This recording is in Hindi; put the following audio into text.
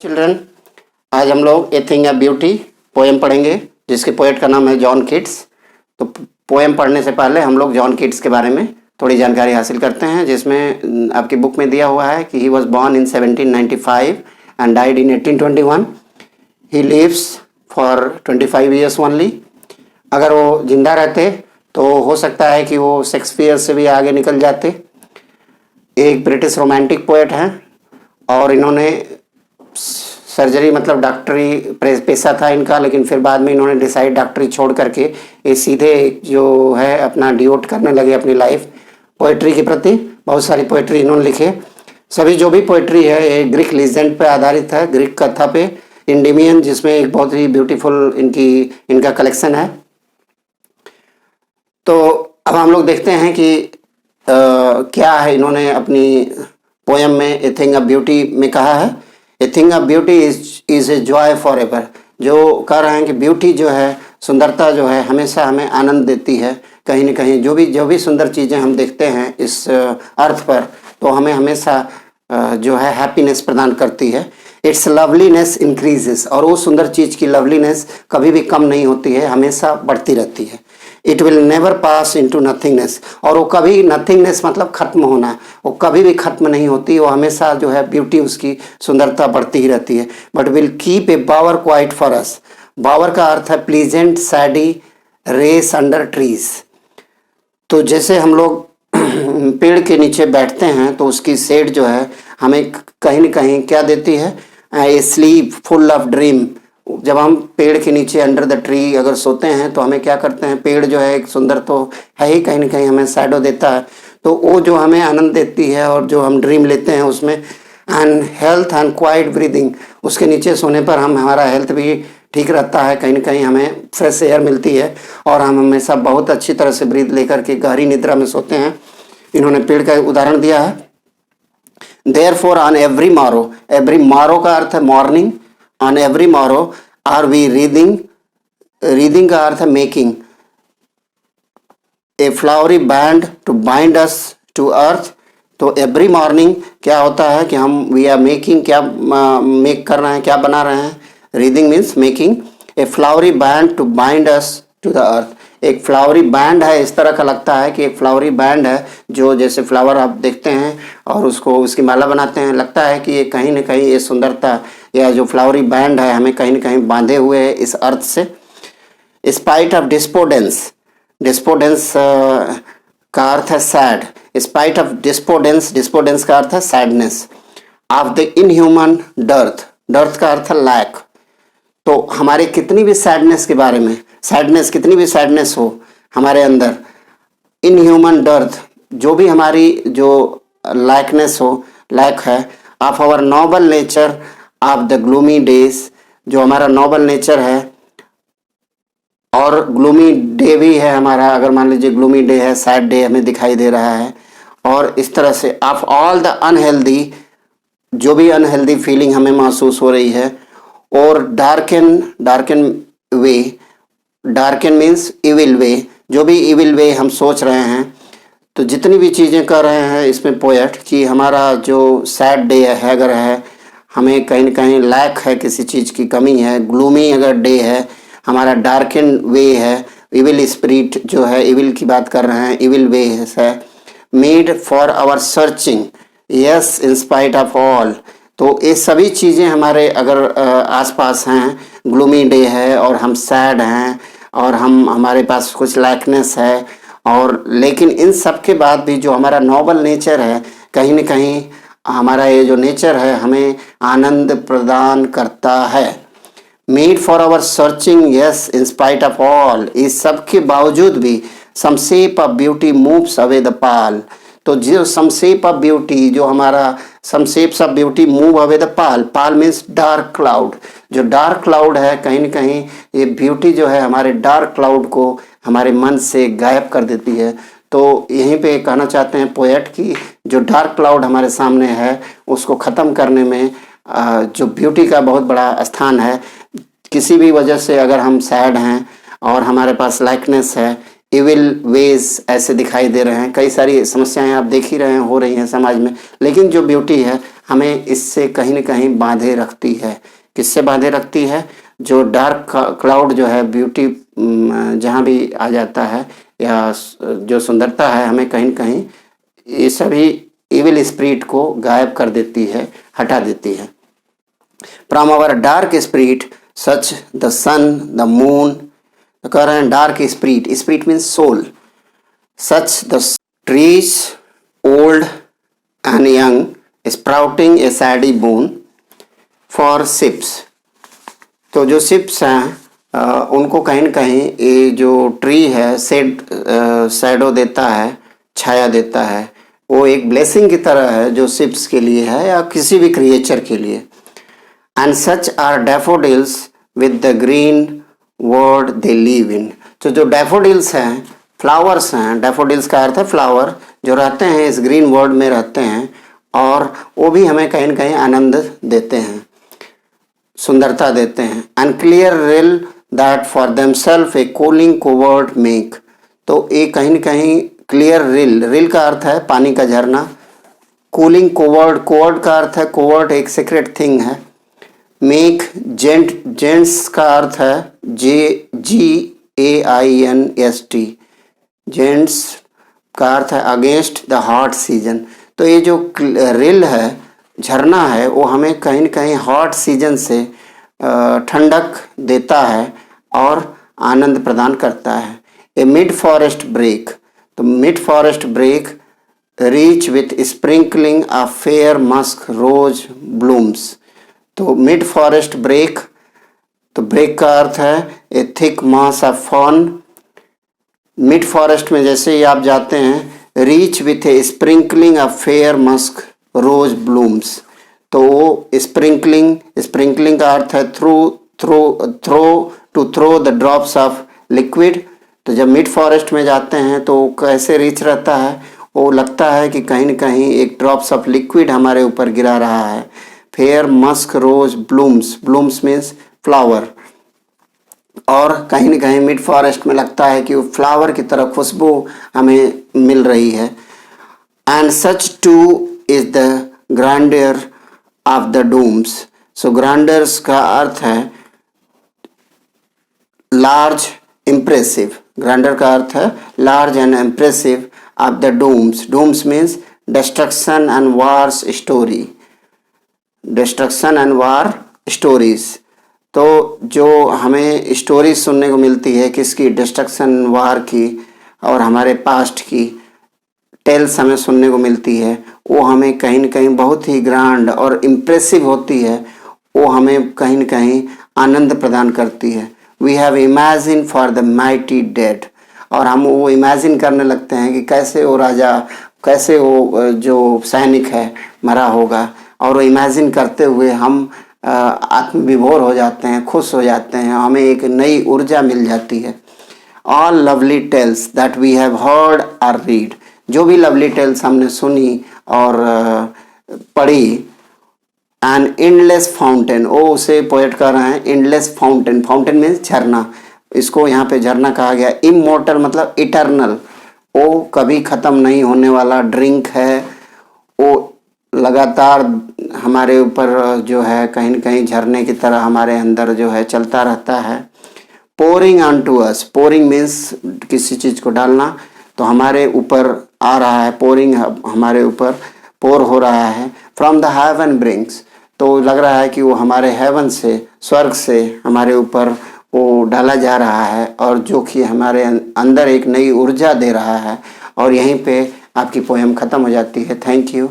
चिल्ड्रन, आज हम लोग a thing of beauty poem पढ़ेंगे जिसके पोएट का नाम है जॉन कीट्स। तो पोएम पढ़ने से पहले हम लोग जॉन कीट्स के बारे में थोड़ी जानकारी हासिल करते हैं, जिसमें आपकी बुक में दिया हुआ है कि he was born in 1795 and died in 1821। He lives for 25 years only. अगर वो जिंदा रहते तो हो सकता है कि वो शेक्सपियर से भी आगे निकल जाते। एक ब्रिटिश रोमांटिक पोएट हैं और इन्होंने सर्जरी मतलब डॉक्टरी पेशा था इनका, लेकिन फिर बाद में इन्होंने डिसाइड डॉक्टरी छोड़ करके ये सीधे जो है अपना डिवोट करने लगे अपनी लाइफ पोएट्री के प्रति। बहुत सारी पोएट्री इन्होंने लिखे। सभी जो भी पोएट्री है ये ग्रीक लीजेंड पे आधारित है, ग्रीक कथा पे, इंडिमियन, जिसमें एक बहुत ही ब्यूटीफुल इनका कलेक्शन है। तो अब हम लोग देखते हैं कि क्या है इन्होंने अपनी पोएम में ए थिंग ऑफ ब्यूटी में कहा है। A thing of beauty is a joy for ever. जो कह रहे हैं कि ब्यूटी जो है, सुंदरता जो है, हमेशा हमें आनंद देती है। कहीं ना कहीं जो भी सुंदर चीज़ें हम देखते हैं इस अर्थ पर, तो हमें हमेशा जो है हैप्पीनेस प्रदान करती है। इट्स लवलीनेस इंक्रीजेस, और वो सुंदर चीज़ की लवलीनेस कभी भी कम नहीं होती है, हमेशा बढ़ती रहती है। It will never pass into nothingness, और वो कभी नथिंगनेस मतलब खत्म होना, वो कभी भी खत्म नहीं होती, वो हमेशा जो है ब्यूटी उसकी सुंदरता बढ़ती ही रहती है। But will keep a bower quiet for us. Bower का अर्थ है pleasant shady race under trees. तो जैसे हम लोग पेड़ के नीचे बैठते हैं तो उसकी शेड जो है हमें कहीं न कहीं क्या देती है, ए स्लीप फुल ऑफ ड्रीम। जब हम पेड़ के नीचे अंडर द ट्री अगर सोते हैं तो हमें क्या करते हैं, पेड़ जो है एक सुंदर तो है ही, कहीं ना कहीं हमें शैडो देता है, तो वो जो हमें आनंद देती है और जो हम ड्रीम लेते हैं उसमें। And health and quite breathing, उसके नीचे सोने पर हमारा हेल्थ भी ठीक रहता है, कहीं ना कहीं हमें फ्रेश एयर मिलती है और हम हमेशा बहुत अच्छी तरह से ब्रीथ लेकर के गहरी निद्रा में सोते हैं। इन्होंने पेड़ का उदाहरण दिया है। देयरफॉर ऑन एवरी मॉरो का अर्थ है morning, on every morrow are we reading का अर्थ है making a flowery band to bind us to earth. तो एवरी मॉर्निंग क्या होता है कि हम वी आर मेकिंग, क्या मेक कर रहे हैं, क्या बना रहे हैं। Reading means making a flowery band to bind us to the earth. एक फ्लावरी बैंड है, इस तरह का लगता है कि एक फ्लावरी बैंड है, जो जैसे फ्लावर आप देखते हैं और उसकी माला बनाते हैं, लगता है कि ये कहीं ना कहीं ये सुंदरता या जो फ्लावरी बैंड है हमें कहीं ना कहीं बांधे हुए है इस अर्थ से। स्पाइट ऑफ डिस्पोडेंस का अर्थ है सैड। स्पाइट ऑफ डिस्पोडेंस का अर्थ है sadness. Of the inhuman dearth का अर्थ है लैक। तो हमारे कितनी भी सैडनेस हो हमारे अंदर, इनह्यूमन डर्थ, जो भी हमारी जो लैकनेस हो, लैक है, of our noble nature of the gloomy days, जो हमारा नोबल नेचर है, और ग्लूमी डे भी है हमारा, अगर मान लीजिए ग्लूमी डे है, सैड डे हमें दिखाई दे रहा है, और इस तरह से ऑफ ऑल द अनहेल्दी, जो भी अनहेल्दी फीलिंग हमें महसूस हो रही है, और डार्कन मीन्स इविल वे, जो भी इविल वे हम सोच रहे हैं। तो जितनी भी चीज़ें कर रहे हैं इसमें पोएट कि हमारा जो सैड डे है अगर है, हमें कहीं ना कहीं लैक है, किसी चीज़ की कमी है, ग्लूमी अगर डे है, हमारा डार्कन वे है, इविल स्पिरिट जो है, इविल की बात कर रहे हैं, इविल वे है, made for our searching yes in spite of all. तो ये सभी चीज़ें हमारे अगर आसपास हैं, ग्लूमी डे है और हम सैड हैं और हमारे पास कुछ लैकनेस है, और लेकिन इन सब के बाद भी जो हमारा नोबल नेचर है, कहीं ना कहीं हमारा ये जो नेचर है हमें आनंद प्रदान करता है। Made for our searching yes in spite of all, इस सब के बावजूद भी some shape of beauty moves away the pall. तो जो सम शेप ऑफ ब्यूटी, जो हमारा some shapes of beauty move away the pall means dark cloud. जो डार्क क्लाउड है, कहीं ना कहीं ये ब्यूटी जो है हमारे डार्क क्लाउड को हमारे मन से गायब कर देती है। तो यहीं पे कहना चाहते हैं पोएट कि जो डार्क क्लाउड हमारे सामने है उसको ख़त्म करने में जो ब्यूटी का बहुत बड़ा स्थान है। किसी भी वजह से अगर हम सैड हैं और हमारे पास लाइकनेस है, इविल वेज ऐसे दिखाई दे रहे हैं, कई सारी समस्याएं आप देख ही रहे हैं हो रही हैं समाज में, लेकिन जो ब्यूटी है हमें इससे कहीं न कहीं बांधे रखती है। किससे बांधे रखती है? जो डार्क क्लाउड जो है ब्यूटी जहाँ भी आ जाता है या जो सुंदरता है, हमें कहीं न कहीं ये सभी इविल स्पिरिट को गायब कर देती है, हटा देती है। From our dark spirit such the sun the moon कह रहे हैं dark spirit, spirit means soul, such the trees old and young sprouting a shady boon for ships. तो जो शिप्स हैं उनको कहीं न कहीं ये जो ट्री है शैडो देता है, छाया देता है, वो एक ब्लेसिंग की तरह है जो शिप्स के लिए है या किसी भी क्रिएचर के लिए। And such are daffodils with the green world they live in. तो जो डैफोडिल्स हैं, फ्लावर्स हैं, डैफोडिल्स का अर्थ है फ्लावर, जो रहते हैं इस ग्रीन वर्ल्ड में रहते हैं और वो भी हमें कहीं न कहीं आनंद देते हैं, सुंदरता देते हैं। And clear rill that for themself a cooling covert make. तो ये कहीं न कहीं क्लियर रिल, रिल का अर्थ है पानी का झरना, कूलिंग कोवर्ड, कोवर्ड का अर्थ है, कोवर्ड एक सीक्रेट थिंग है। मेक जेंट्स का अर्थ है GAINST, जेंट्स का अर्थ है अगेंस्ट द हॉट सीजन। तो ये जो रिल है, झरना है, वो हमें कहीं न कहीं हॉट सीजन से ठंडक देता है और आनंद प्रदान करता है। ए मिड फॉरेस्ट ब्रेक, तो mid forest break rich with sprinkling of fair musk rose blooms. तो मिड फॉरेस्ट ब्रेक, तो ब्रेक का अर्थ है a thick mass of fern. Mid forest में जैसे ही आप जाते हैं, rich with a sprinkling of fair musk rose blooms. तो वो स्प्रिंकलिंग का अर्थ है throw the drops of liquid. तो जब मिड फॉरेस्ट में जाते हैं तो कैसे रीच रहता है, वो लगता है कि कहीं न कहीं एक ड्रॉप्स ऑफ लिक्विड हमारे ऊपर गिरा रहा है। Fair musk rose blooms, blooms means flower, और कहीं न कहीं मिड फॉरेस्ट में लगता है कि वो फ्लावर की तरह खुशबू हमें मिल रही है। And such too is the grandeur of the dooms. So grandeurs का अर्थ है लार्ज इम्प्रेसिव, ग्रैंडर का अर्थ है large and impressive of the dooms. Dooms means destruction and wars story, destruction and war stories. तो जो हमें स्टोरीज सुनने को मिलती है किसकी, डिस्ट्रक्शन वार की, और हमारे पास्ट की टेल्स हमें सुनने को मिलती है, वो हमें कहीं न कहीं बहुत ही ग्रैंड और इम्प्रेसिव होती है, वो हमें कहीं न कहीं आनंद प्रदान करती है। We have imagine for the mighty dead, और हम वो इमेजिन करने लगते हैं कि कैसे वो राजा, कैसे वो जो सैनिक है मरा होगा, और वो इमेजिन करते हुए हम आत्मविभोर हो जाते हैं, खुश हो जाते हैं, हमें एक नई ऊर्जा मिल जाती है। All lovely tales that we have heard or read, जो भी लवली टेल्स हमने सुनी और पढ़ी। एन एंडलेस फाउंटेन, ओ उसे पोएट कह रहे हैं एंडलेस फाउंटेन, फाउंटेन मीन्स झरना, इसको यहाँ पे झरना कहा गया। इमोर्टल मतलब इटर्नल, वो कभी ख़त्म नहीं होने वाला ड्रिंक है, वो लगातार हमारे ऊपर जो है कहीं न कहीं झरने की तरह हमारे अंदर जो है चलता रहता है। Pouring on to us, pouring means किसी चीज़ को डालना, तो हमारे ऊपर आ रहा है, पोरिंग हमारे ऊपर पोर हो रहा है। फ्रॉम द हेवन ब्रिंग्स, तो लग रहा है कि वो हमारे हेवन से, स्वर्ग से हमारे ऊपर वो डाला जा रहा है, और जो कि हमारे अंदर एक नई ऊर्जा दे रहा है। और यहीं पे आपकी पोएम ख़त्म हो जाती है। Thank you.